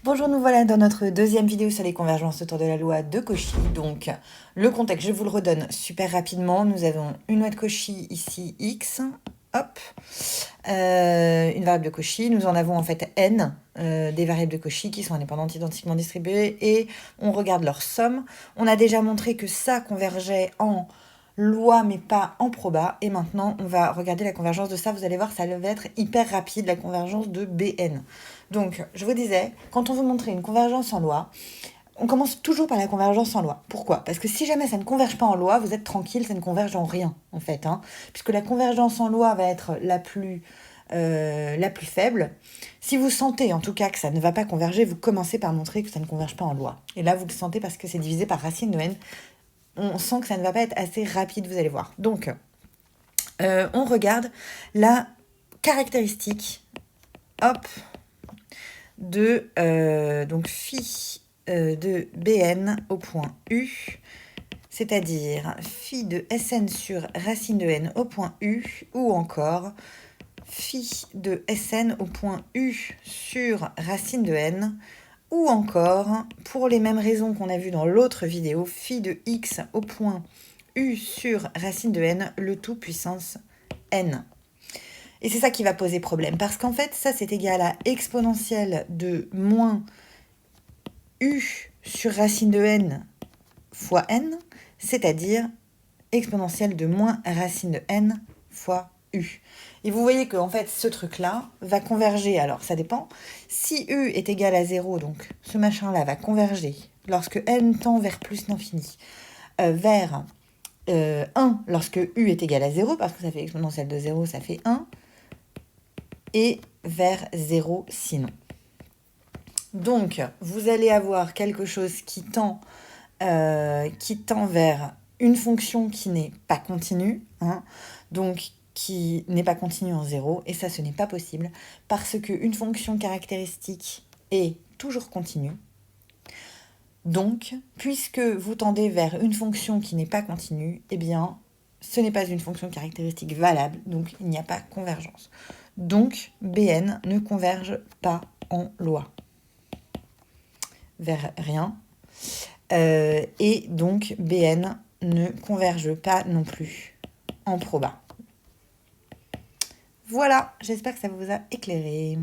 Bonjour, nous voilà dans notre deuxième vidéo sur les convergences autour de la loi de Cauchy. Donc, le contexte, je vous le redonne super rapidement. Nous avons une loi de Cauchy ici, x, hop, une variable de Cauchy. Nous en avons en fait n, des variables de Cauchy qui sont indépendantes identiquement distribuées, et on regarde leur somme. On a déjà montré que ça convergeait en loi mais pas en proba, et maintenant on va regarder la convergence de ça. Vous allez voir, ça va être hyper rapide, la convergence de Bn. Donc je vous disais, quand on veut montrer une convergence en loi, on commence toujours par la convergence en loi. Pourquoi? Parce que si jamais ça ne converge pas en loi, vous êtes tranquille, ça ne converge en rien en fait, puisque la convergence en loi va être la plus faible. Si vous sentez en tout cas que ça ne va pas converger, vous commencez par montrer que ça ne converge pas en loi. Et là, vous le sentez parce que c'est divisé par racine de n. On sent que ça ne va pas être assez rapide, vous allez voir. Donc, on regarde la caractéristique, hop, de donc phi de Bn au point U, c'est-à-dire phi de Sn sur racine de n au point U, ou encore phi de Sn au point U sur racine de n, ou encore, pour les mêmes raisons qu'on a vues dans l'autre vidéo, phi de x au point U sur racine de n, le tout puissance n. Et c'est ça qui va poser problème, parce qu'en fait, ça c'est égal à exponentielle de moins U sur racine de n fois n, c'est-à-dire exponentielle de moins racine de n fois U. Et vous voyez qu'en fait, ce truc-là va converger. Alors, ça dépend. Si U est égal à 0, donc ce machin-là va converger lorsque n tend vers plus l'infini, vers 1 lorsque U est égal à 0, parce que ça fait exponentielle de 0, ça fait 1, et vers 0 sinon. Donc, vous allez avoir quelque chose qui tend vers une fonction qui n'est pas continue, donc qui n'est pas continue en 0, et ça, ce n'est pas possible, parce qu'une fonction caractéristique est toujours continue. Donc, puisque vous tendez vers une fonction qui n'est pas continue, eh bien, ce n'est pas une fonction caractéristique valable, donc il n'y a pas convergence. Donc, Bn ne converge pas en loi. Vers rien. Et donc, Bn ne converge pas non plus en proba. Voilà, j'espère que ça vous a éclairé.